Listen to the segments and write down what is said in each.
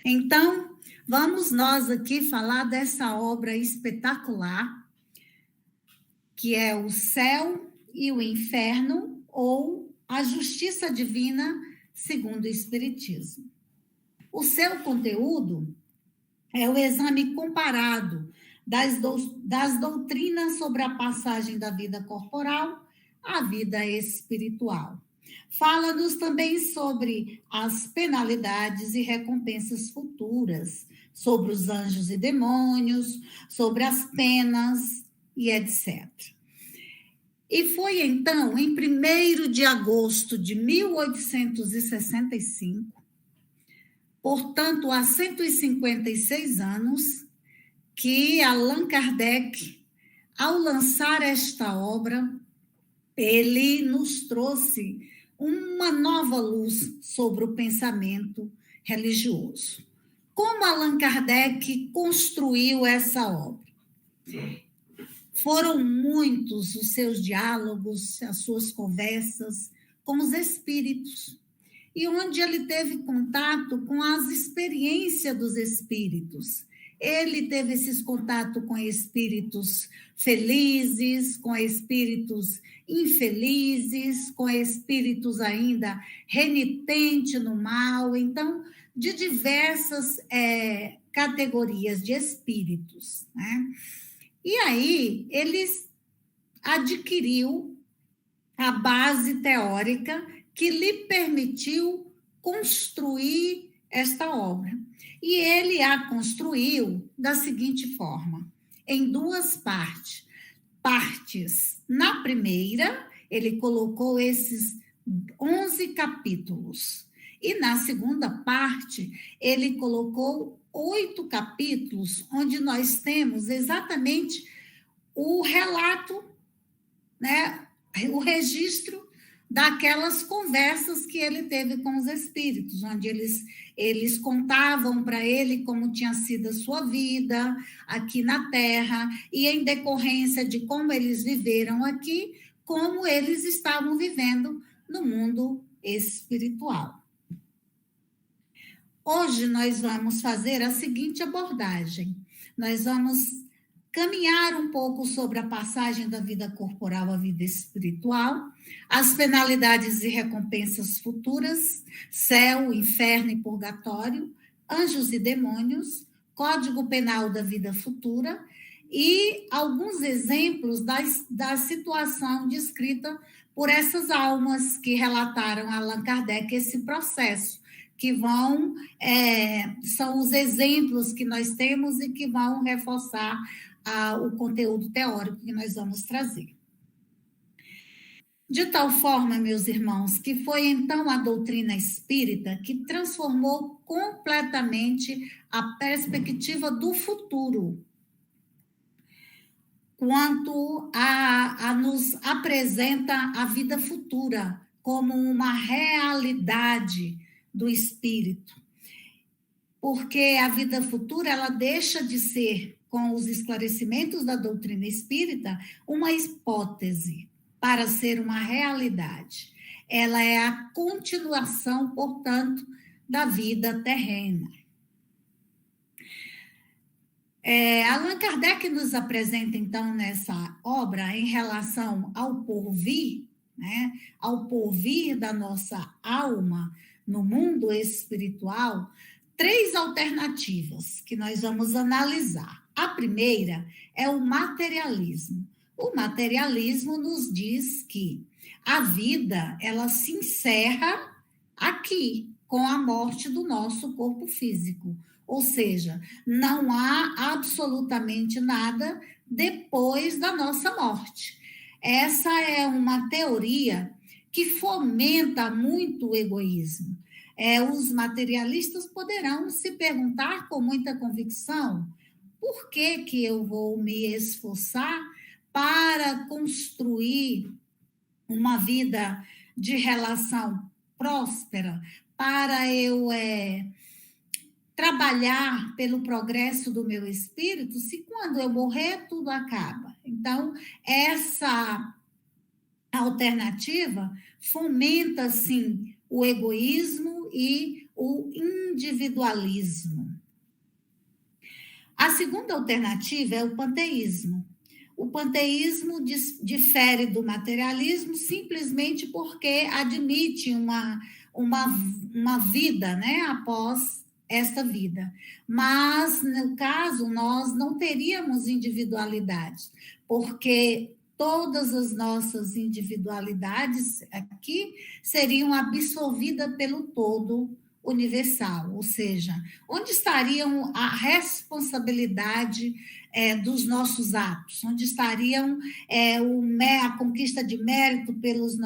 Então, vamos nós aqui falar dessa obra espetacular, que é O Céu e o Inferno, ou A Justiça Divina segundo o Espiritismo. O seu conteúdo é o exame comparado das doutrinas sobre a passagem da vida corporal à vida espiritual. Fala-nos também sobre as penalidades e recompensas futuras, sobre os anjos e demônios, sobre as penas e etc. E foi então, em 1º de agosto de 1865, portanto, há 156 anos, que Allan Kardec, ao lançar esta obra, ele nos trouxe uma nova luz sobre o pensamento religioso. Como Allan Kardec construiu essa obra? Foram muitos os seus diálogos, as suas conversas com os espíritos, e onde ele teve contato com as experiências dos espíritos. Ele teve esses contatos com espíritos felizes, com espíritos infelizes, com espíritos ainda renitentes no mal, então, de diversas categorias de espíritos, né? E aí, ele adquiriu a base teórica que lhe permitiu construir esta obra. E ele a construiu da seguinte forma, em 2 partes. Na primeira, ele colocou esses 11 capítulos. E na segunda parte, ele colocou 8 capítulos, onde nós temos exatamente o relato, né, o registro daquelas conversas que ele teve com os espíritos, onde eles contavam para ele como tinha sido a sua vida aqui na Terra, e em decorrência de como eles viveram aqui, como eles estavam vivendo no mundo espiritual. Hoje nós vamos fazer a seguinte abordagem. Nós vamos caminhar um pouco sobre a passagem da vida corporal à vida espiritual, as penalidades e recompensas futuras, céu, inferno e purgatório, anjos e demônios, código penal da vida futura e alguns exemplos da situação descrita por essas almas que relataram a Allan Kardec esse processo, que são os exemplos que nós temos e que vão reforçar o conteúdo teórico que nós vamos trazer. De tal forma, meus irmãos, que foi então a doutrina espírita que transformou completamente a perspectiva do futuro, quanto nos apresenta a vida futura como uma realidade do espírito. Porque a vida futura, ela deixa de ser, com os esclarecimentos da doutrina espírita, uma hipótese para ser uma realidade. Ela é a continuação, portanto, da vida terrena. Allan Kardec nos apresenta, então, nessa obra, em relação ao porvir, né, ao porvir da nossa alma no mundo espiritual, 3 alternativas que nós vamos analisar. A primeira é o materialismo. O materialismo nos diz que a vida, ela se encerra aqui, com a morte do nosso corpo físico. Ou seja, não há absolutamente nada depois da nossa morte. Essa é uma teoria que fomenta muito o egoísmo. Os materialistas poderão se perguntar com muita convicção: por que eu vou me esforçar para construir uma vida de relação próspera, para eu trabalhar pelo progresso do meu espírito, se quando eu morrer tudo acaba? Então, essa alternativa fomenta, sim, o egoísmo e o individualismo. A segunda alternativa é o panteísmo. O panteísmo difere do materialismo simplesmente porque admite uma vida, né, após esta vida. Mas, no caso, nós não teríamos individualidades, porque todas as nossas individualidades aqui seriam absorvidas pelo todo universal, ou seja, onde estariam a responsabilidade dos nossos atos, onde estariam a conquista de mérito pelas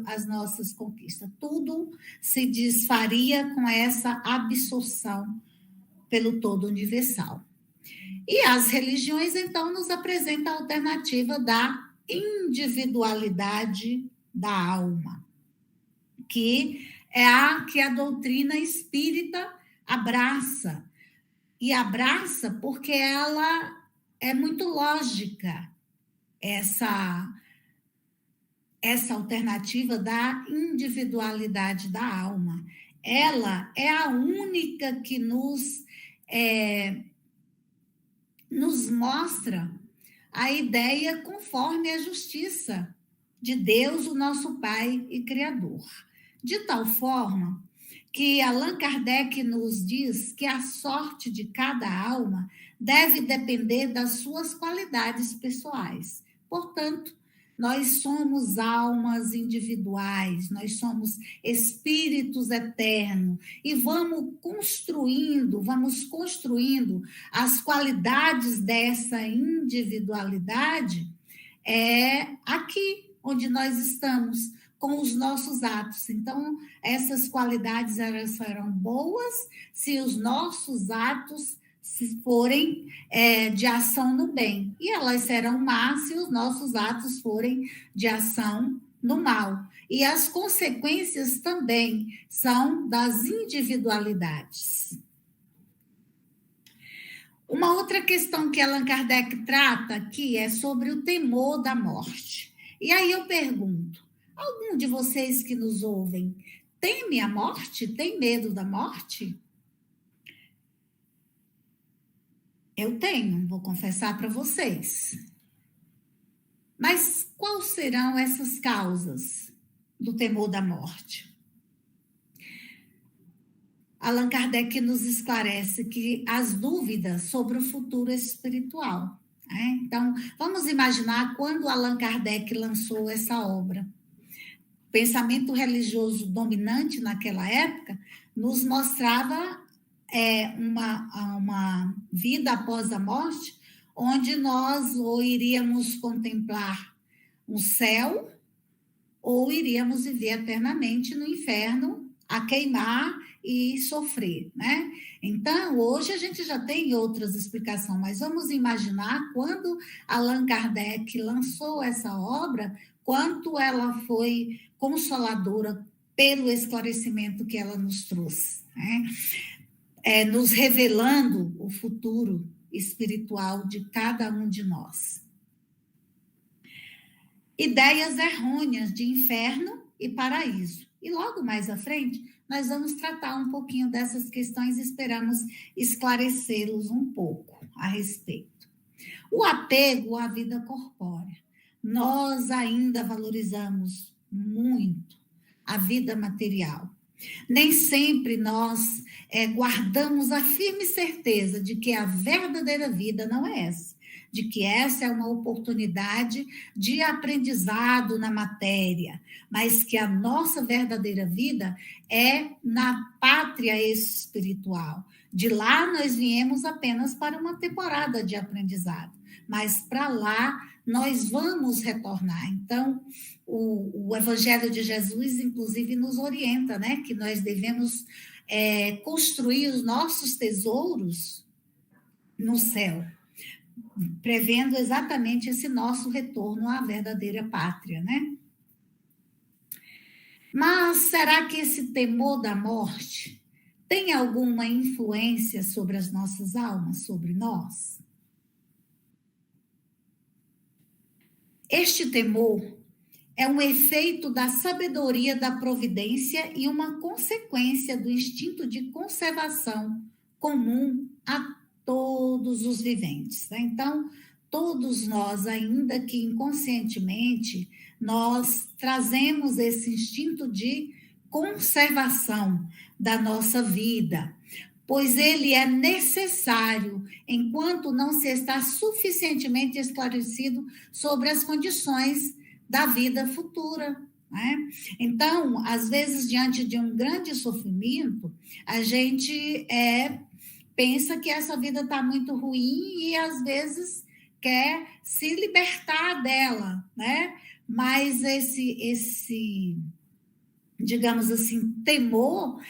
as nossas conquistas. Tudo se desfaria com essa absorção pelo todo universal. E as religiões, então, nos apresentam a alternativa da individualidade da alma, que é a que a doutrina espírita abraça. E abraça porque ela é muito lógica, essa alternativa da individualidade da alma. Ela é a única que nos mostra a ideia conforme a justiça de Deus, o nosso Pai e Criador. De tal forma que Allan Kardec nos diz que a sorte de cada alma deve depender das suas qualidades pessoais. Portanto, nós somos almas individuais, nós somos espíritos eternos e vamos construindo as qualidades dessa individualidade aqui onde nós estamos, com os nossos atos. Então, essas qualidades elas serão boas se os nossos atos forem de ação no bem, e elas serão más se os nossos atos forem de ação no mal. E as consequências também são das individualidades. Uma outra questão que Allan Kardec trata aqui é sobre o temor da morte. E aí eu pergunto, algum de vocês que nos ouvem teme a morte? Tem medo da morte? Eu tenho, vou confessar para vocês. Mas quais serão essas causas do temor da morte? Allan Kardec nos esclarece que as dúvidas sobre o futuro espiritual. Então, vamos imaginar quando Allan Kardec lançou essa obra. O pensamento religioso dominante naquela época nos mostrava uma vida após a morte, onde nós ou iríamos contemplar um céu, ou iríamos viver eternamente no inferno, a queimar e sofrer, né? Então, hoje a gente já tem outras explicações, mas vamos imaginar quando Allan Kardec lançou essa obra, quanto ela foi consoladora pelo esclarecimento que ela nos trouxe, né? Nos revelando o futuro espiritual de cada um de nós. Ideias errôneas de inferno e paraíso. E logo mais à frente, nós vamos tratar um pouquinho dessas questões e esperamos esclarecê-los um pouco a respeito. O apego à vida corpórea. Nós ainda valorizamos muito a vida material. Nem sempre nós guardamos a firme certeza de que a verdadeira vida não é essa, de que essa é uma oportunidade de aprendizado na matéria, mas que a nossa verdadeira vida é na pátria espiritual. De lá nós viemos apenas para uma temporada de aprendizado, mas para lá nós vamos retornar. Então, o Evangelho de Jesus, inclusive, nos orienta, né, que nós devemos construir os nossos tesouros no céu, prevendo exatamente esse nosso retorno à verdadeira pátria, né? Mas será que esse temor da morte tem alguma influência sobre as nossas almas, sobre nós? Este temor, é um efeito da sabedoria da providência e uma consequência do instinto de conservação comum a todos os viventes, né? Então, todos nós, ainda que inconscientemente, nós trazemos esse instinto de conservação da nossa vida, pois ele é necessário enquanto não se está suficientemente esclarecido sobre as condições da vida futura, né? Então, às vezes, diante de um grande sofrimento, a gente pensa que essa vida está muito ruim e, às vezes, quer se libertar dela, né? Mas esse, digamos assim, temor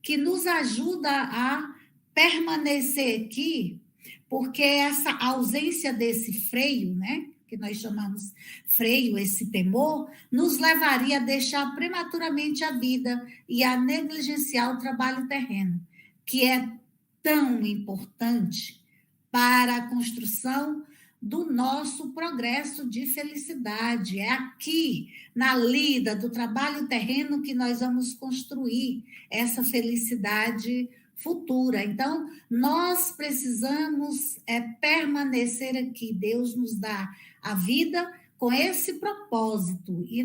que nos ajuda a permanecer aqui, porque essa ausência desse freio, né, que nós chamamos freio, esse temor, nos levaria a deixar prematuramente a vida e a negligenciar o trabalho terreno, que é tão importante para a construção do nosso progresso de felicidade. É aqui, na lida do trabalho terreno, que nós vamos construir essa felicidade futura. Então, nós precisamos permanecer aqui. Deus nos dá a vida com esse propósito e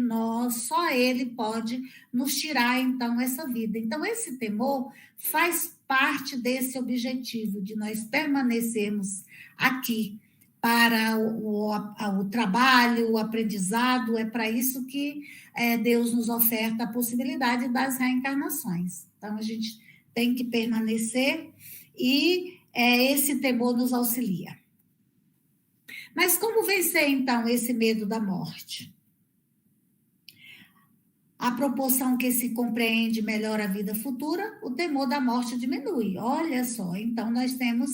só Ele pode nos tirar, então, essa vida. Então, esse temor faz parte desse objetivo de nós permanecermos aqui para o trabalho, o aprendizado. É para isso que Deus nos oferta a possibilidade das reencarnações. Então, a gente tem que permanecer e esse temor nos auxilia. Mas como vencer, então, esse medo da morte? À proporção que se compreende melhor a vida futura, o temor da morte diminui. Olha só, então nós temos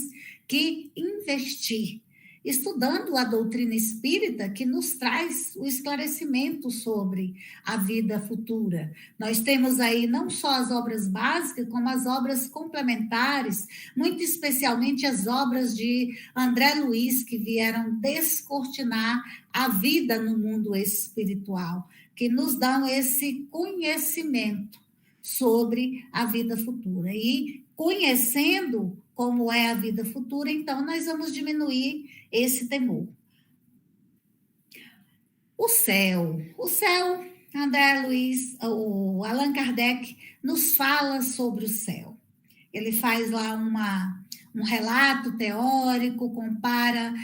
que investir estudando a doutrina espírita, que nos traz o esclarecimento sobre a vida futura. Nós temos aí não só as obras básicas, como as obras complementares, muito especialmente as obras de André Luiz, que vieram descortinar a vida no mundo espiritual, que nos dão esse conhecimento sobre a vida futura. E conhecendo como é a vida futura, então nós vamos diminuir esse temor. O céu, André Luiz, o Allan Kardec nos fala sobre o céu. Ele faz lá um relato teórico, compara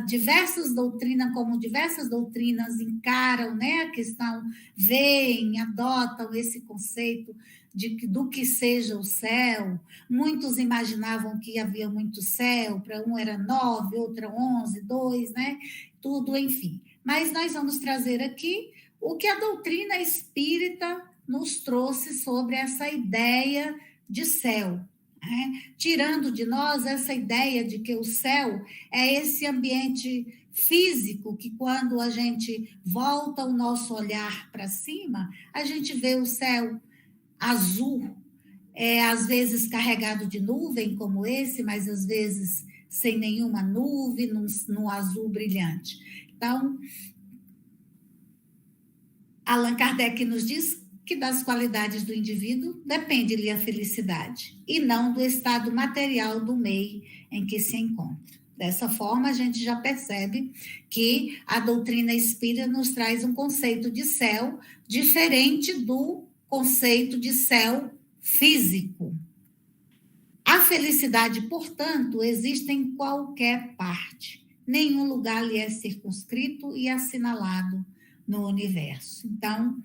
diversas doutrinas, como diversas doutrinas encaram, né, a questão, veem, adotam esse conceito do que seja o céu. Muitos imaginavam que havia muito céu, para um era 9, outro 11, 2, né? Tudo, enfim. Mas nós vamos trazer aqui o que a doutrina espírita nos trouxe sobre essa ideia de céu, né? Tirando de nós essa ideia de que o céu é esse ambiente físico que, quando a gente volta o nosso olhar para cima, a gente vê o céu azul, às vezes carregado de nuvem, como esse, mas às vezes sem nenhuma nuvem, num azul brilhante. Então, Allan Kardec nos diz que das qualidades do indivíduo depende-lhe a felicidade, e não do estado material do meio em que se encontra. Dessa forma, a gente já percebe que a doutrina espírita nos traz um conceito de céu diferente do conceito de céu físico. A felicidade, portanto, existe em qualquer parte. Nenhum lugar lhe é circunscrito e assinalado no universo. Então,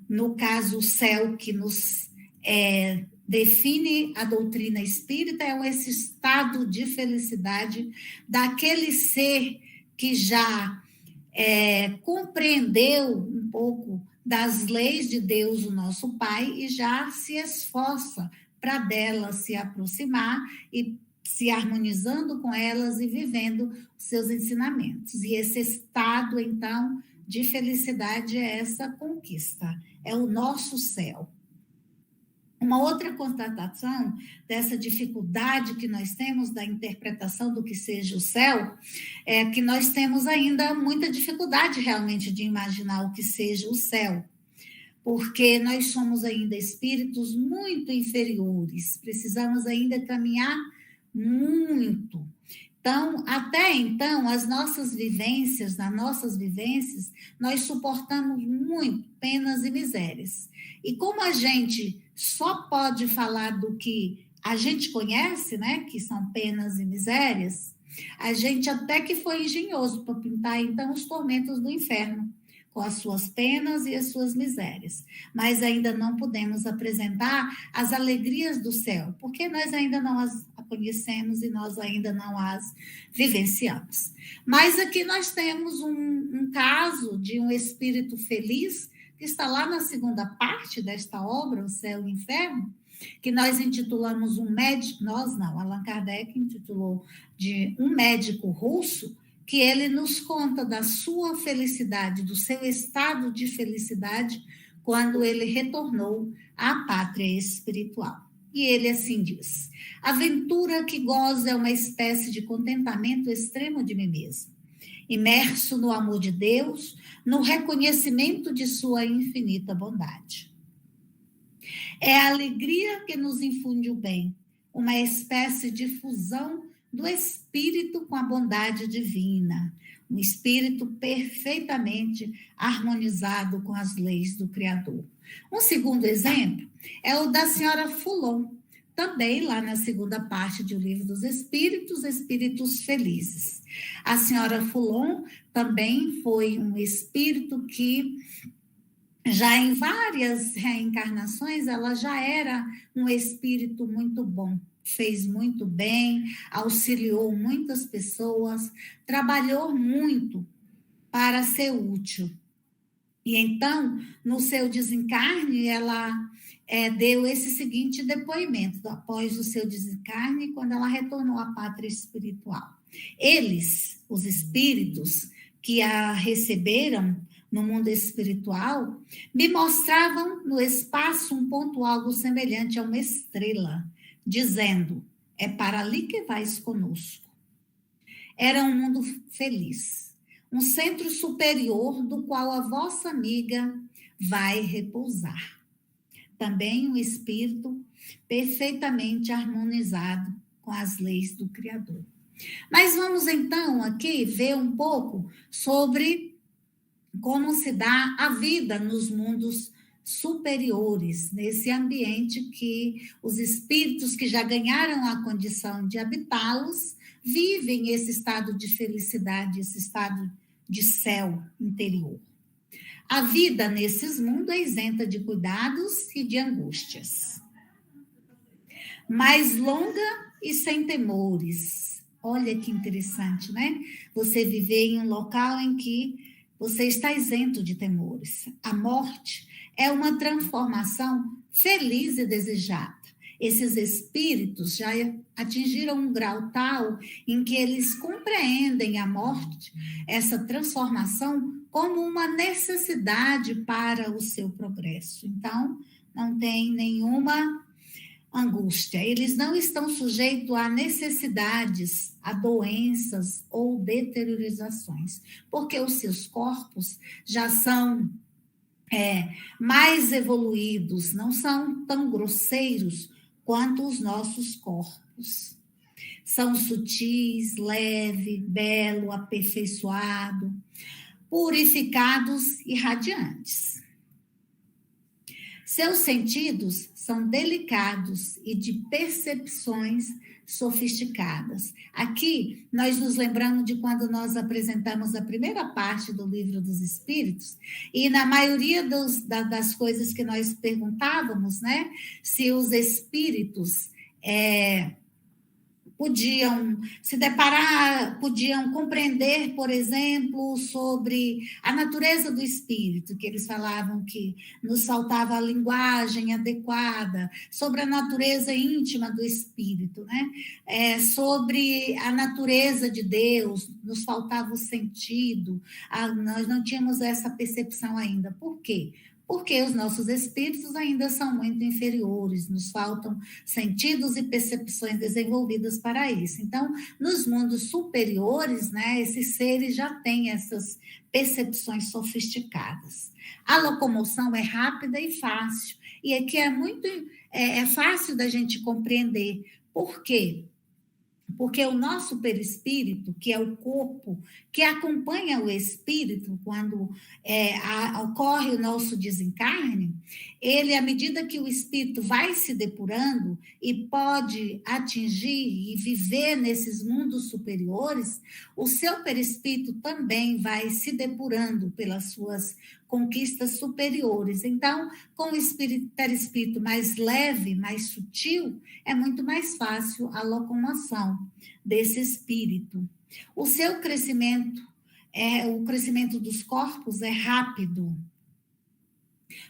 no caso, o céu que nos define a doutrina espírita é esse estado de felicidade daquele ser que já compreendeu um pouco das leis de Deus, o nosso Pai, e já se esforça para delas se aproximar e se harmonizando com elas e vivendo os seus ensinamentos. E esse estado, então, de felicidade é essa conquista, é o nosso céu. Uma outra constatação dessa dificuldade que nós temos da interpretação do que seja o céu é que nós temos ainda muita dificuldade realmente de imaginar o que seja o céu, porque nós somos ainda espíritos muito inferiores, precisamos ainda caminhar muito. Então, até então, nas nossas vivências, nós suportamos muito penas e misérias. E como a gente só pode falar do que a gente conhece, né, que são penas e misérias, a gente até que foi engenhoso para pintar, então, os tormentos do inferno, com as suas penas e as suas misérias. Mas ainda não podemos apresentar as alegrias do céu, porque nós ainda não as conhecemos e nós ainda não as vivenciamos. Mas aqui nós temos um caso de um espírito feliz, que está lá na segunda parte desta obra, O Céu e o Inferno, que nós intitulamos um médico, nós não, Allan Kardec intitulou de um médico russo, que ele nos conta da sua felicidade, do seu estado de felicidade, quando ele retornou à pátria espiritual. E ele assim diz: a aventura que goza é uma espécie de contentamento extremo de mim mesmo, imerso no amor de Deus, no reconhecimento de sua infinita bondade. É a alegria que nos infunde o bem, uma espécie de fusão do espírito com a bondade divina, um espírito perfeitamente harmonizado com as leis do Criador. Um segundo exemplo é o da senhora Foulon, também lá na segunda parte do Livro dos Espíritos, Espíritos Felizes. A senhora Foulon também foi um espírito que já em várias reencarnações ela já era um espírito muito bom. Fez muito bem, auxiliou muitas pessoas, trabalhou muito para ser útil. E então, no seu desencarne, ela deu esse seguinte depoimento, após o seu desencarne, quando ela retornou à pátria espiritual. Eles, os espíritos que a receberam no mundo espiritual, me mostravam no espaço um ponto algo semelhante a uma estrela, dizendo: é para ali que vais conosco. Era um mundo feliz, um centro superior do qual a vossa amiga vai repousar. Também um espírito perfeitamente harmonizado com as leis do Criador. Mas vamos então aqui ver um pouco sobre como se dá a vida nos mundos superiores, nesse ambiente que os espíritos que já ganharam a condição de habitá-los vivem esse estado de felicidade, esse estado de céu interior. A vida nesses mundos é isenta de cuidados e de angústias, mais longa e sem temores. Olha que interessante, né? Você viver em um local em que você está isento de temores. A morte é uma transformação feliz e desejada. Esses espíritos já atingiram um grau tal em que eles compreendem a morte, essa transformação, como uma necessidade para o seu progresso. Então, não tem nenhuma angústia. Eles não estão sujeitos a necessidades, a doenças ou deteriorizações, porque os seus corpos já são mais evoluídos, não são tão grosseiros quanto os nossos corpos. São sutis, leve, belo, aperfeiçoado, purificados e radiantes. Seus sentidos são delicados e de percepções sofisticadas. Aqui, nós nos lembramos de quando nós apresentamos a primeira parte do Livro dos Espíritos, e na maioria das coisas que nós perguntávamos, né, se os espíritos podiam se deparar, podiam compreender, por exemplo, sobre a natureza do espírito, que eles falavam que nos faltava a linguagem adequada, sobre a natureza íntima do espírito, né? Sobre a natureza de Deus, nos faltava o sentido, nós não tínhamos essa percepção ainda. Por quê? porque os nossos espíritos ainda são muito inferiores, nos faltam sentidos e percepções desenvolvidas para isso. Então, nos mundos superiores, né, esses seres já têm essas percepções sofisticadas. A locomoção é rápida e fácil, e aqui é fácil da gente compreender. Por quê? Porque o nosso perispírito, que é o corpo, que acompanha o espírito quando ocorre o nosso desencarne, ele, à medida que o espírito vai se depurando e pode atingir e viver nesses mundos superiores, o seu perispírito também vai se depurando pelas suas conquistas superiores. Então, com o perispírito mais leve, mais sutil, é muito mais fácil a locomoção desse espírito. O seu crescimento, o crescimento dos corpos é rápido.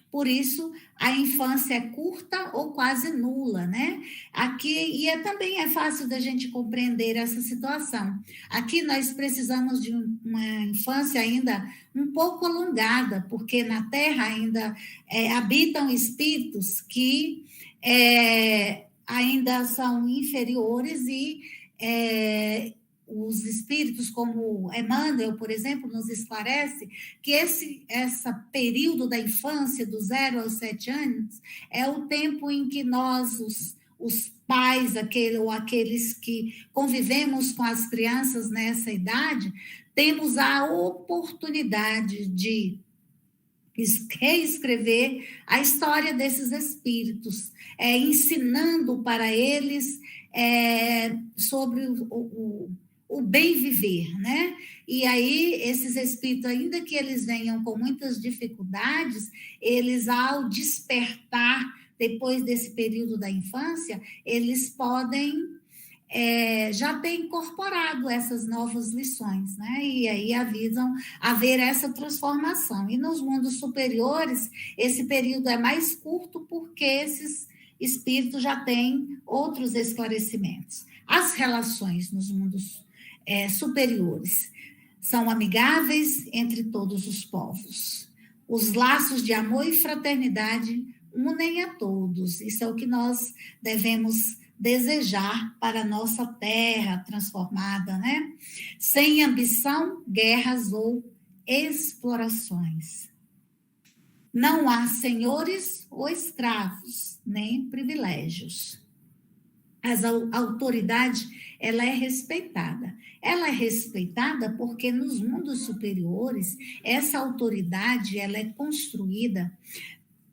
Por isso, a infância é curta ou quase nula, né? Aqui, também é fácil da gente compreender essa situação. Aqui nós precisamos de uma infância ainda um pouco alongada, porque na Terra ainda habitam espíritos que ainda são inferiores e os espíritos, como Emmanuel, por exemplo, nos esclarece que esse período da infância, do 0 aos 7 anos, é o tempo em que nós, os pais, ou aqueles que convivemos com as crianças nessa idade, temos a oportunidade de reescrever a história desses espíritos, ensinando para eles sobre o bem viver, né? E aí, esses espíritos, ainda que eles venham com muitas dificuldades, eles, ao despertar, depois desse período da infância, eles podem já ter incorporado essas novas lições, né? E aí avisam haver essa transformação. E nos mundos superiores, esse período é mais curto, porque esses espíritos já têm outros esclarecimentos. As relações nos mundos superiores são amigáveis entre todos os povos. Os laços de amor e fraternidade unem a todos. Isso é o que nós devemos desejar para a nossa terra transformada, né? Sem ambição, guerras ou explorações. Não há senhores ou escravos, nem privilégios. A autoridade, ela é respeitada. Ela é respeitada porque nos mundos superiores, essa autoridade, ela é construída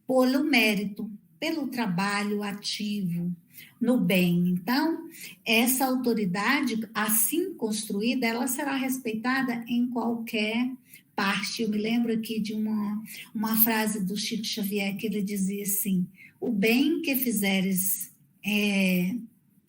pelo mérito, pelo trabalho ativo, no bem. Então, essa autoridade, assim construída, ela será respeitada em qualquer parte. Eu me lembro aqui de uma frase do Chico Xavier, que ele dizia assim: o bem que fizeres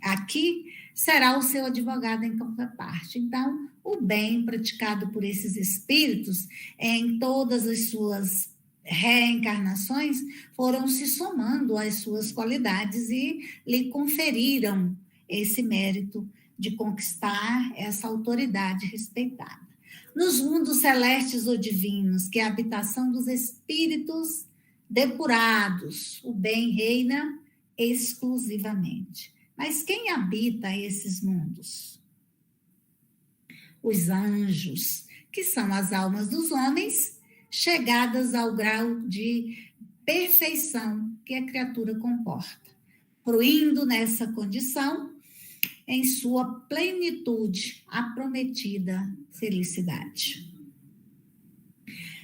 aqui será o seu advogado em qualquer parte. Então, o bem praticado por esses espíritos em todas as suas reencarnações foram se somando às suas qualidades e lhe conferiram esse mérito de conquistar essa autoridade respeitada. Nos mundos celestes ou divinos, que é a habitação dos espíritos depurados, o bem reina exclusivamente. Mas quem habita esses mundos? Os anjos, que são as almas dos homens chegadas ao grau de perfeição que a criatura comporta, fruindo nessa condição em sua plenitude, a prometida felicidade.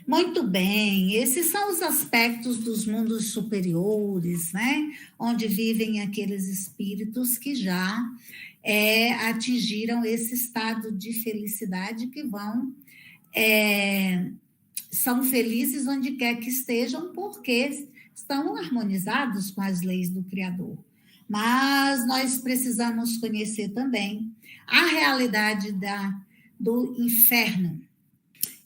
Muito bem, esses são os aspectos dos mundos superiores, né? Onde vivem aqueles espíritos que já atingiram esse estado de felicidade, que são felizes onde quer que estejam, porque estão harmonizados com as leis do Criador. Mas nós precisamos conhecer também a realidade do inferno.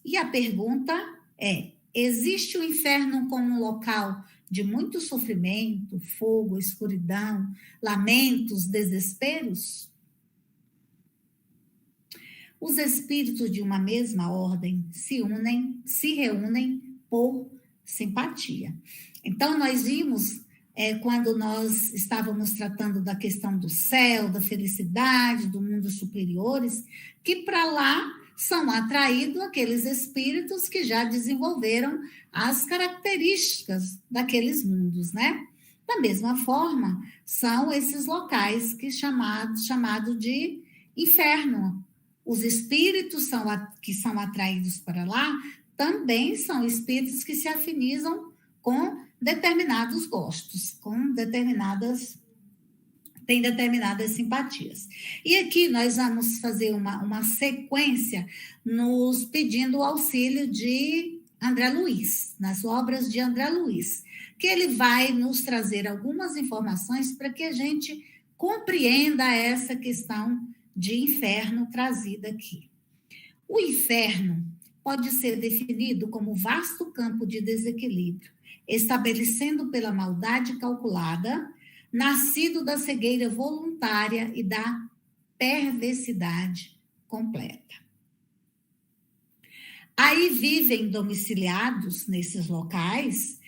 E a pergunta é: existe o inferno como um local de muito sofrimento, fogo, escuridão, lamentos, desesperos? Os espíritos de uma mesma ordem se reúnem por simpatia. Então, nós vimos, quando nós estávamos tratando da questão do céu, da felicidade, do mundo superiores, que para lá são atraídos aqueles espíritos que já desenvolveram as características daqueles mundos, né? Da mesma forma, são esses locais chamado de inferno. Os espíritos que são atraídos para lá também são espíritos que se afinizam com determinados gostos, têm determinadas simpatias. E aqui nós vamos fazer uma sequência nos pedindo o auxílio de André Luiz, nas obras de André Luiz, que ele vai nos trazer algumas informações para que a gente compreenda essa questão de inferno trazida aqui. O inferno pode ser definido como vasto campo de desequilíbrio, estabelecendo pela maldade calculada, nascido da cegueira voluntária e da perversidade completa. Aí vivem domiciliados nesses locais,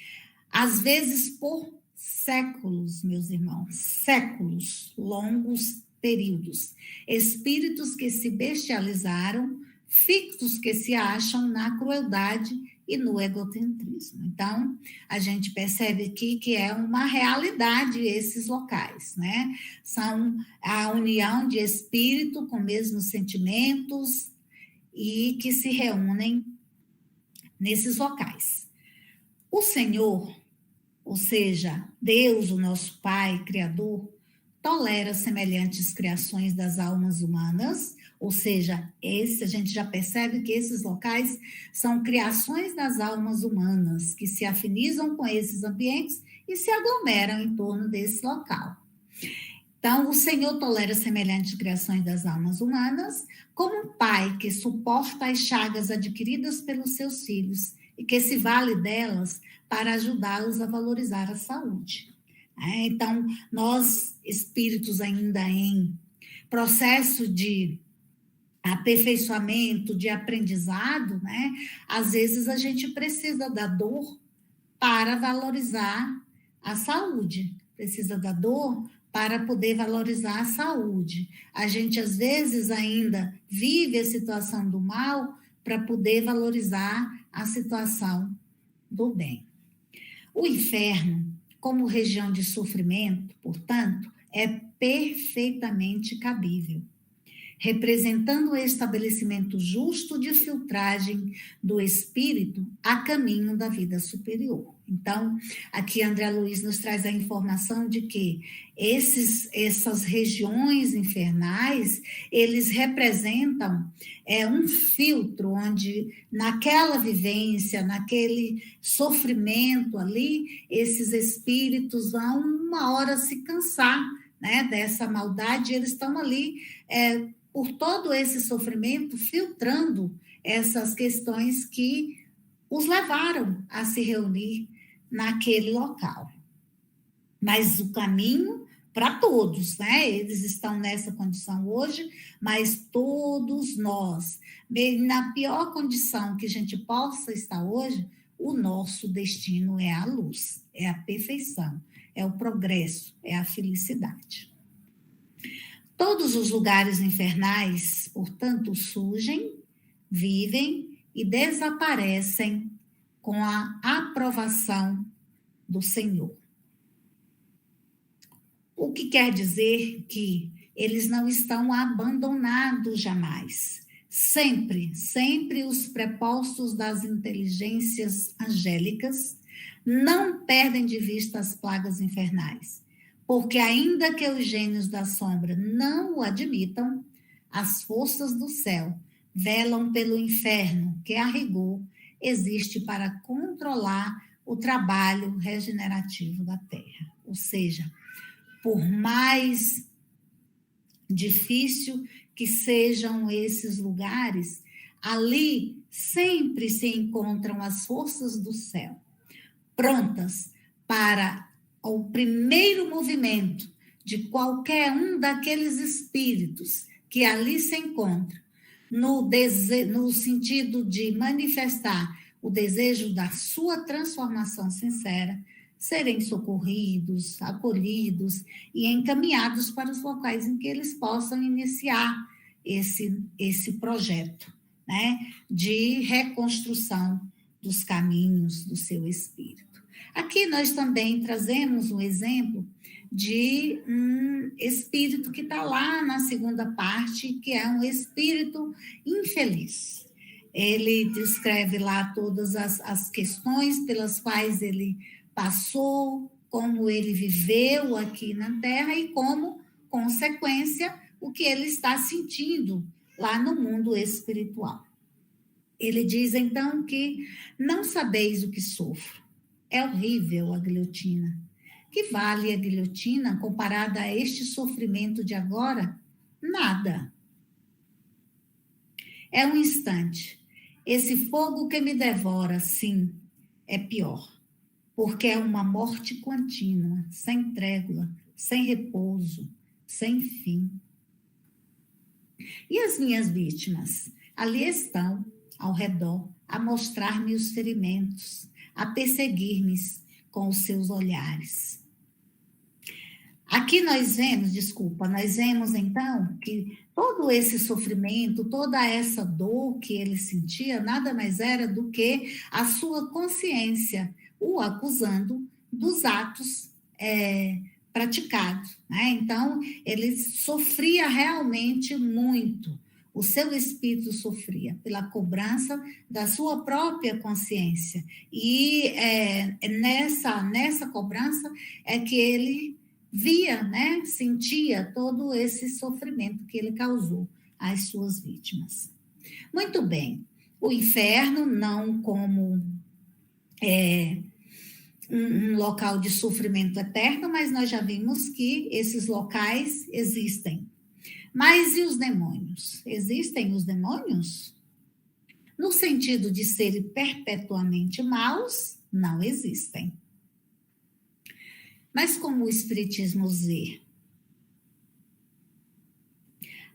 às vezes por séculos, meus irmãos, séculos, longos períodos, espíritos que se bestializaram, fictos que se acham na crueldade e no egocentrismo. Então, a gente percebe aqui que é uma realidade esses locais, né? São a união de espírito com mesmos sentimentos e que se reúnem nesses locais. O Senhor, ou seja, Deus, o nosso Pai, Criador, tolera semelhantes criações das almas humanas, ou seja, a gente já percebe que esses locais são criações das almas humanas, que se afinizam com esses ambientes e se aglomeram em torno desse local. Então, o Senhor tolera semelhantes criações das almas humanas, como um pai que suporta as chagas adquiridas pelos seus filhos e que se vale delas para ajudá-los a valorizar a saúde. Então, nós, espíritos ainda em processo de aperfeiçoamento, de aprendizado, né? Às vezes a gente precisa da dor para valorizar a saúde, precisa da dor para poder valorizar a saúde. A gente, às vezes, ainda vive a situação do mal para poder valorizar a situação do bem. O inferno, como região de sofrimento, portanto, é perfeitamente cabível, representando o estabelecimento justo de filtragem do espírito a caminho da vida superior. Então, aqui André Luiz nos traz a informação de que essas regiões infernais, eles representam um filtro onde naquela vivência, naquele sofrimento ali, esses espíritos vão uma hora se cansar, né, dessa maldade, eles estão ali por todo esse sofrimento, filtrando essas questões que os levaram a se reunir naquele local. Mas o caminho para todos, né? Eles estão nessa condição hoje, mas todos nós, na pior condição que a gente possa estar hoje, o nosso destino é a luz, é a perfeição, é o progresso, é a felicidade. Todos os lugares infernais, portanto, surgem, vivem e desaparecem com a aprovação do Senhor. O que quer dizer que eles não estão abandonados jamais. Sempre os prepostos das inteligências angélicas não perdem de vista as plagas infernais. Porque ainda que os gênios da sombra não o admitam, as forças do céu velam pelo inferno, que a rigor existe para controlar o trabalho regenerativo da Terra. Ou seja, por mais difícil que sejam esses lugares, ali sempre se encontram as forças do céu, prontas para o primeiro movimento de qualquer um daqueles espíritos que ali se encontram, no sentido de manifestar o desejo da sua transformação sincera, serem socorridos, acolhidos e encaminhados para os locais em que eles possam iniciar esse projeto, né, de reconstrução dos caminhos do seu espírito. Aqui nós também trazemos um exemplo de um espírito que está lá na segunda parte, que é um espírito infeliz. Ele descreve lá todas as questões pelas quais ele passou, como ele viveu aqui na Terra e como consequência o que ele está sentindo lá no mundo espiritual. Ele diz então que não sabeis o que sofro. É horrível a guilhotina. Que vale a guilhotina comparada a este sofrimento de agora? Nada. É um instante. Esse fogo que me devora, sim, é pior, porque é uma morte contínua, sem trégua, sem repouso, sem fim. E as minhas vítimas? Ali estão, ao redor, a mostrar-me os ferimentos, a perseguir-me com os seus olhares. Aqui nós vemos então que todo esse sofrimento, toda essa dor que ele sentia, nada mais era do que a sua consciência o acusando dos atos praticados, né? Então, ele sofria realmente muito. O seu espírito sofria pela cobrança da sua própria consciência. E nessa cobrança é que ele via, né, sentia todo esse sofrimento que ele causou às suas vítimas. Muito bem, o inferno não como um local de sofrimento eterno, mas nós já vimos que esses locais existem. Mas e os demônios? Existem os demônios? No sentido de serem perpetuamente maus, não existem. Mas como o Espiritismo vê?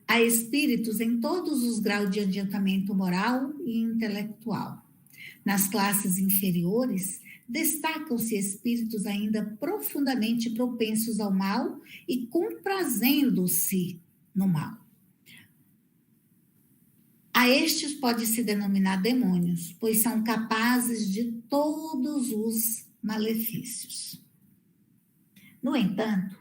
Há espíritos em todos os graus de adiantamento moral e intelectual. Nas classes inferiores, destacam-se espíritos ainda profundamente propensos ao mal e comprazendo-se no mal. A estes pode-se denominar demônios, pois são capazes de todos os malefícios. No entanto,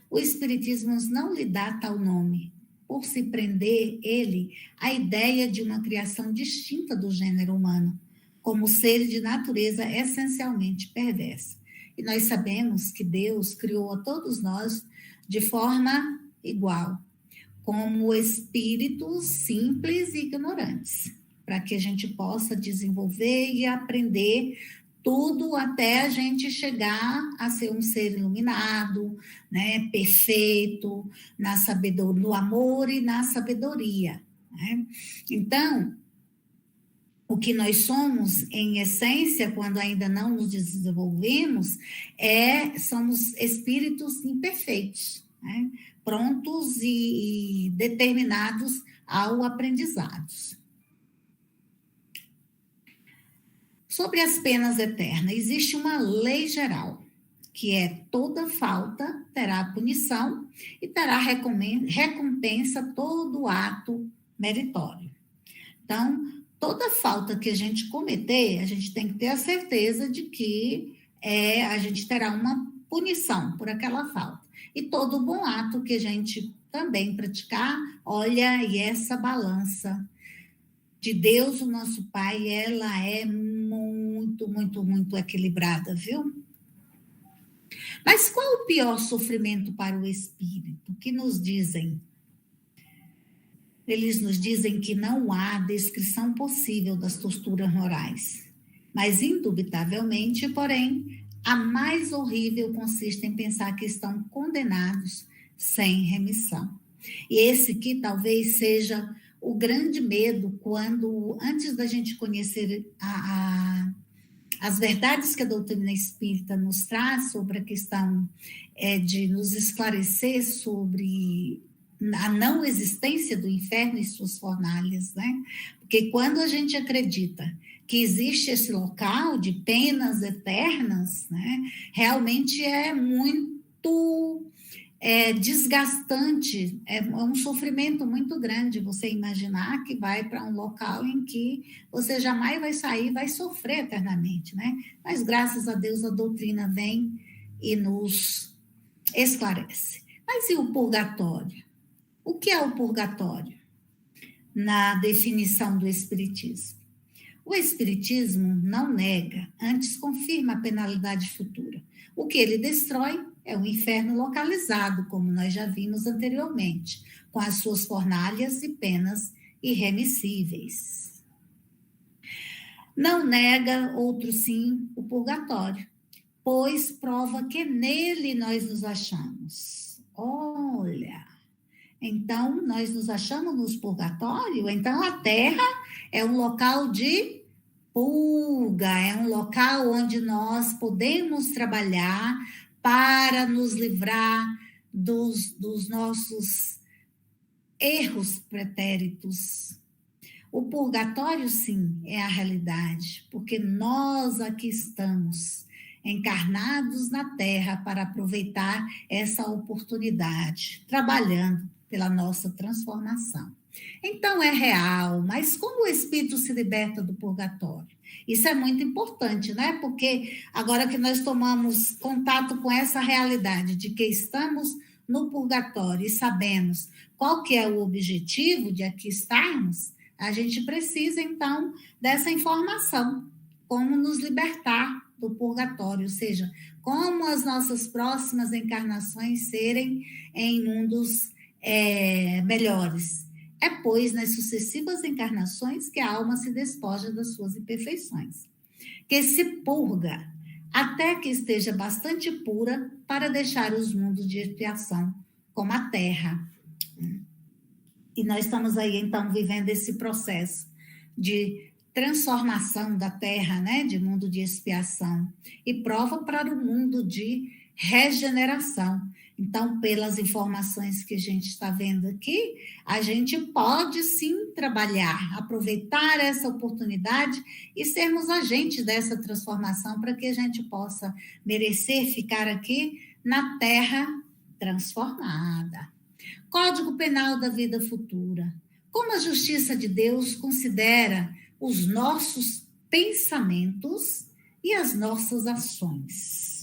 o Espiritismo não lhe dá tal nome, por se prender ele à ideia de uma criação distinta do gênero humano, como seres de natureza essencialmente perversa. E nós sabemos que Deus criou a todos nós de forma igual, como espíritos simples e ignorantes, para que a gente possa desenvolver e aprender tudo até a gente chegar a ser um ser iluminado, né, perfeito, na sabedoria, no amor e na sabedoria, né? Então, o que nós somos, em essência, quando ainda não nos desenvolvemos, somos espíritos imperfeitos, né? Prontos e determinados ao aprendizado. Sobre as penas eternas, existe uma lei geral, que é toda falta terá punição e terá recompensa todo ato meritório. Então, toda falta que a gente cometer, a gente tem que ter a certeza de que a gente terá uma punição por aquela falta. E todo bom ato que a gente também praticar, olha, e essa balança de Deus, o nosso Pai, ela é muito, muito, muito equilibrada, viu? Mas qual o pior sofrimento para o espírito? Que nos dizem? Eles nos dizem que não há descrição possível das torturas morais, mas indubitavelmente, porém, a mais horrível consiste em pensar que estão condenados sem remissão. E esse que talvez seja o grande medo quando, antes da gente conhecer as verdades que a doutrina espírita nos traz sobre a questão de nos esclarecer sobre a não existência do inferno e suas fornalhas, né? Porque quando a gente acredita que existe esse local de penas eternas, né? Realmente é muito desgastante, é um sofrimento muito grande você imaginar que vai para um local em que você jamais vai sair, vai sofrer eternamente, né? Mas graças a Deus a doutrina vem e nos esclarece. Mas e o purgatório? O que é o purgatório? Na definição do Espiritismo. O Espiritismo não nega, antes confirma a penalidade futura. O que ele destrói é o inferno localizado, como nós já vimos anteriormente, com as suas fornalhas e penas irremissíveis. Não nega, outro sim, o purgatório, pois prova que nele nós nos achamos. Olha, então nós nos achamos no purgatório? Então a Terra é um local de purga, é um local onde nós podemos trabalhar para nos livrar dos nossos erros pretéritos. O purgatório, sim, é a realidade, porque nós aqui estamos encarnados na Terra para aproveitar essa oportunidade, trabalhando pela nossa transformação. Então é real, mas como o espírito se liberta do purgatório? Isso é muito importante, né? Porque agora que nós tomamos contato com essa realidade de que estamos no purgatório e sabemos qual que é o objetivo de aqui estarmos, a gente precisa então dessa informação, como nos libertar do purgatório, ou seja, como as nossas próximas encarnações serem em mundos melhores. É, pois, nas sucessivas encarnações que a alma se despoja das suas imperfeições, que se purga até que esteja bastante pura para deixar os mundos de expiação, como a Terra. E nós estamos aí, então, vivendo esse processo de transformação da Terra, né, de mundo de expiação, e prova para o mundo de regeneração. Então, pelas informações que a gente está vendo aqui, a gente pode sim trabalhar, aproveitar essa oportunidade e sermos agentes dessa transformação para que a gente possa merecer ficar aqui na Terra transformada. Código Penal da Vida Futura. Como a justiça de Deus considera os nossos pensamentos e as nossas ações.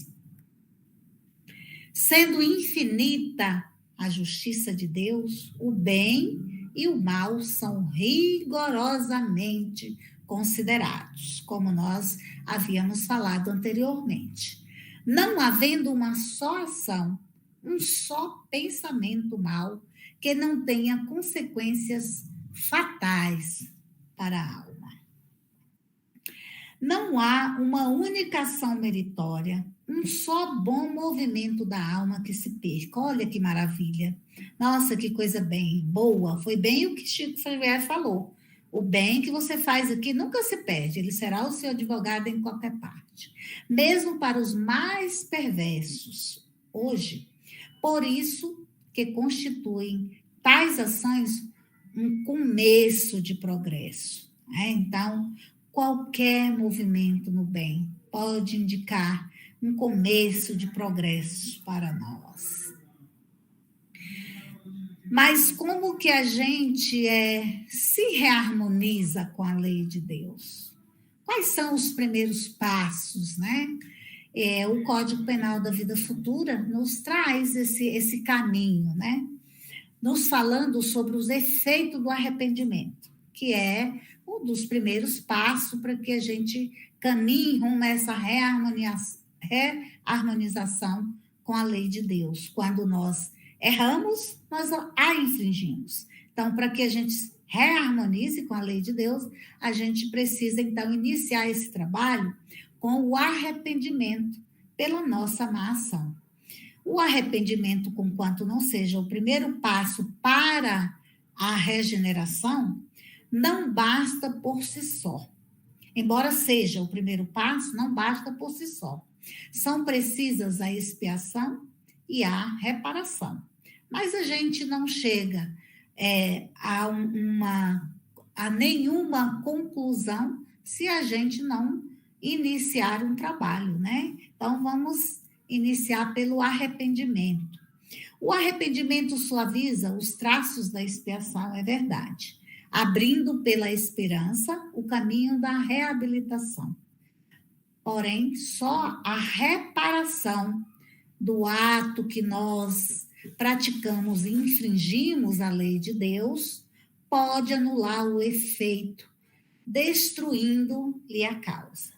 Sendo infinita a justiça de Deus, o bem e o mal são rigorosamente considerados, como nós havíamos falado anteriormente. Não havendo uma só ação, um só pensamento mau que não tenha consequências fatais para a alma. Não há uma única ação meritória, um só bom movimento da alma que se perca. Olha que maravilha. Nossa, que coisa bem boa. Foi bem o que Chico Xavier falou. O bem que você faz aqui nunca se perde, ele será o seu advogado em qualquer parte. Mesmo para os mais perversos, hoje. Por isso que constituem tais ações um começo de progresso. Então, qualquer movimento no bem pode indicar um começo de progresso para nós. Mas como que a gente se reharmoniza com a lei de Deus? Quais são os primeiros passos, né? O Código Penal da Vida Futura nos traz esse caminho, né? Nos falando sobre os efeitos do arrependimento, que é um dos primeiros passos para que a gente caminhe rumo a essa reharmonização com a lei de Deus. Quando nós erramos, nós a infringimos. Então, para que a gente reharmonize com a lei de Deus, a gente precisa, então, iniciar esse trabalho com o arrependimento pela nossa má ação. O arrependimento, conquanto não seja o primeiro passo para a regeneração, não basta por si só. Embora seja o primeiro passo, não basta por si só. São precisas a expiação e a reparação. Mas a gente não chega a nenhuma conclusão se a gente não iniciar um trabalho, né? Então, vamos iniciar pelo arrependimento. O arrependimento suaviza os traços da expiação, é verdade, abrindo pela esperança o caminho da reabilitação. Porém, só a reparação do ato que nós praticamos e infringimos a lei de Deus pode anular o efeito, destruindo-lhe a causa.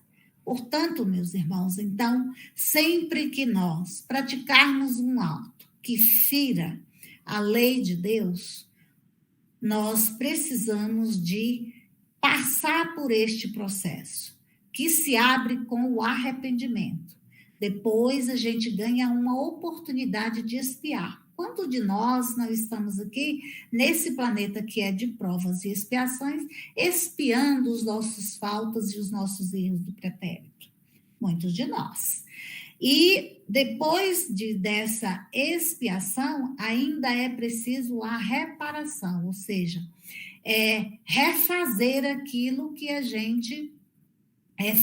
Portanto, meus irmãos, então, sempre que nós praticarmos um ato que fira a lei de Deus, nós precisamos de passar por este processo, que se abre com o arrependimento. Depois a gente ganha uma oportunidade de expiar. Quanto de nós não estamos aqui, nesse planeta que é de provas e expiações, expiando os nossos faltas e os nossos erros do pretérito? Muitos de nós. E depois dessa expiação, ainda é preciso a reparação, ou seja, refazer aquilo que a gente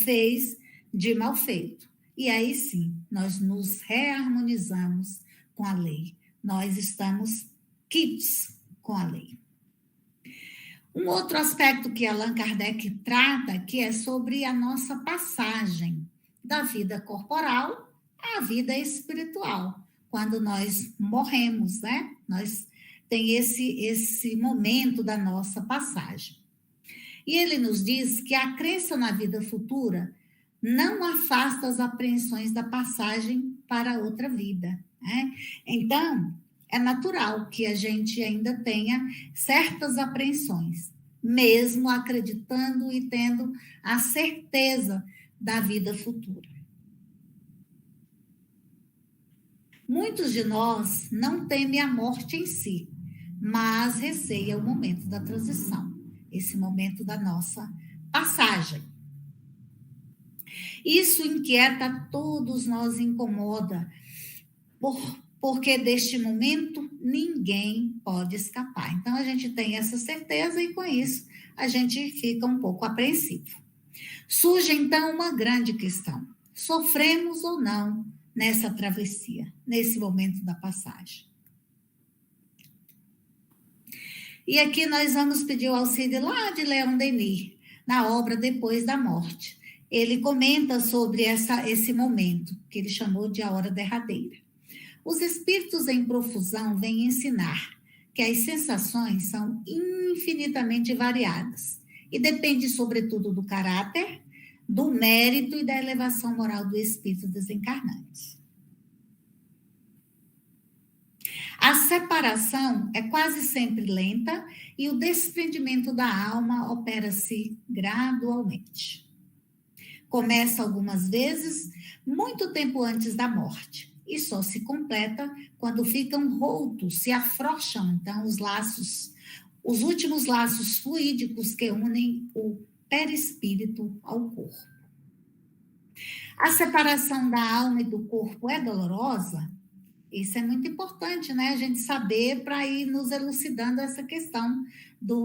fez de mal feito. E aí sim, nós nos reharmonizamos com a lei. Nós estamos quites com a lei. Um outro aspecto que Allan Kardec trata, que é sobre a nossa passagem da vida corporal à vida espiritual. Quando nós morremos, né? Tem esse momento da nossa passagem. E ele nos diz que a crença na vida futura não afasta as apreensões da passagem para outra vida, né? Então, é natural que a gente ainda tenha certas apreensões, mesmo acreditando e tendo a certeza da vida futura. Muitos de nós não temem a morte em si, mas receia o momento da transição, esse momento da nossa passagem. Isso inquieta todos nós, incomoda, porque deste momento ninguém pode escapar. Então, a gente tem essa certeza e, com isso, a gente fica um pouco apreensivo. Surge, então, uma grande questão. Sofremos ou não nessa travessia, nesse momento da passagem? E aqui nós vamos pedir o auxílio lá de Leon Denis, na obra Depois da Morte. Ele comenta sobre esse momento, que ele chamou de a hora derradeira. Os espíritos em profusão vêm ensinar que as sensações são infinitamente variadas e depende, sobretudo, do caráter, do mérito e da elevação moral do espírito desencarnante. A separação é quase sempre lenta e o desprendimento da alma opera-se gradualmente. Começa algumas vezes muito tempo antes da morte e só se completa quando ficam rotos, se afrouxam então os laços, os últimos laços fluídicos que unem o perispírito ao corpo. A separação da alma e do corpo é dolorosa? Isso é muito importante, né? A gente saber para ir nos elucidando essa questão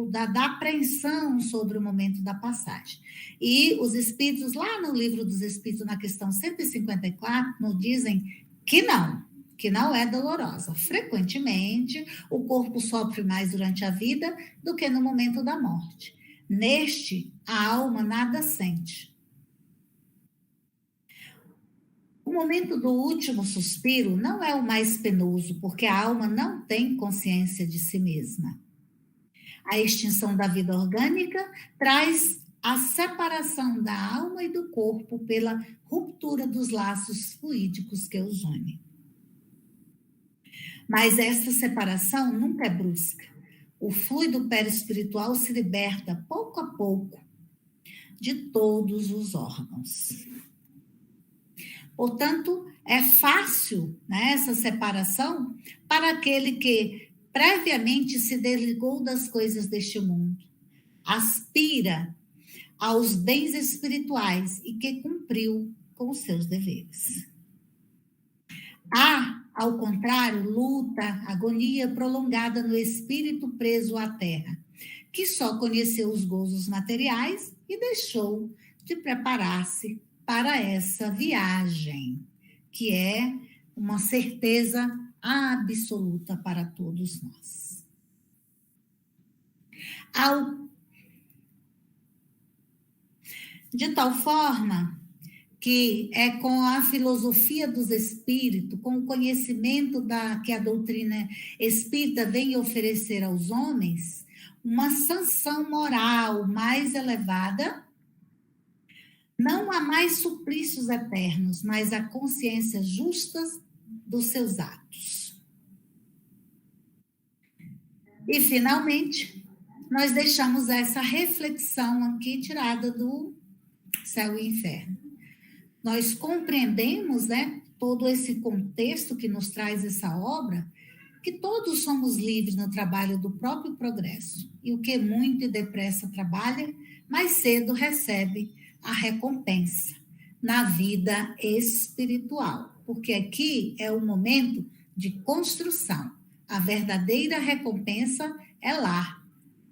da apreensão sobre o momento da passagem. E os espíritos, lá no Livro dos Espíritos, na questão 154, nos dizem que não é dolorosa. Frequentemente, o corpo sofre mais durante a vida do que no momento da morte. Neste, a alma nada sente. O momento do último suspiro não é o mais penoso, porque a alma não tem consciência de si mesma. A extinção da vida orgânica traz a separação da alma e do corpo pela ruptura dos laços fluídicos que os unem. Mas essa separação nunca é brusca. O fluido perispiritual se liberta pouco a pouco de todos os órgãos. Portanto, é fácil, né, essa separação para aquele que previamente se desligou das coisas deste mundo, aspira aos bens espirituais e que cumpriu com os seus deveres. Há, ao contrário, luta, agonia prolongada no espírito preso à terra, que só conheceu os gozos materiais e deixou de preparar-se para essa viagem, que é uma certeza absoluta para todos nós. De tal forma que é com a filosofia dos espíritos, com o conhecimento que a doutrina espírita vem oferecer aos homens, uma sanção moral mais elevada. Não há mais suplícios eternos, mas a consciência justa dos seus atos. E, finalmente, nós deixamos essa reflexão aqui tirada do Céu e Inferno. Nós compreendemos, né, todo esse contexto que nos traz essa obra, que todos somos livres no trabalho do próprio progresso. E o que muito e depressa trabalha, mais cedo recebe a recompensa na vida espiritual. Porque aqui é o momento de construção. A verdadeira recompensa é lá,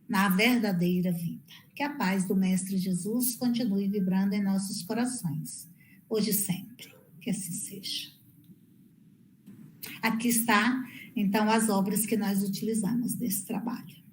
na verdadeira vida. Que a paz do Mestre Jesus continue vibrando em nossos corações, hoje e sempre. Que assim seja. Aqui está, então, as obras que nós utilizamos desse trabalho.